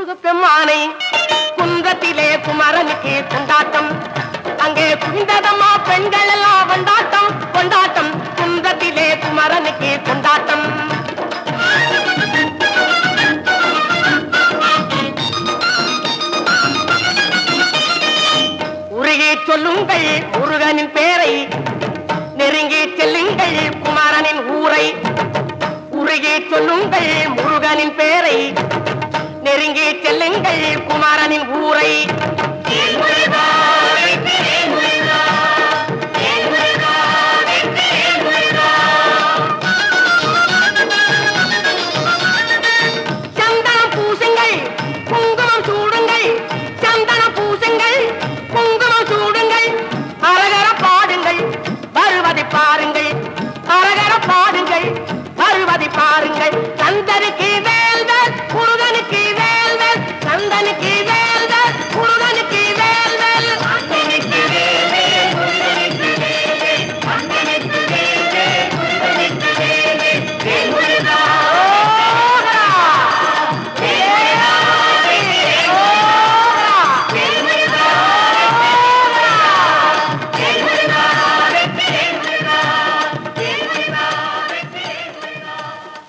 முருகப்பெம்மானை குன்றத்திலே குமரனுக்கு கொண்டாட்டம் அங்கே குவிந்ததம்மா பெண்கள் எல்லாம் கொண்டாட்டம் கொண்டாட்டம் குன்றத்திலே குமரனுக்கு கொண்டாட்டம் உருகி சொல்லுங்கள் முருகனின் பேரை நெருங்கி செல்லுங்கள் குமரனின் ஊரை உருகி சொல்லுங்கள் முருகனின் பேரை நெருங்கி செல்லுங்கள் குமரனின் ஊரை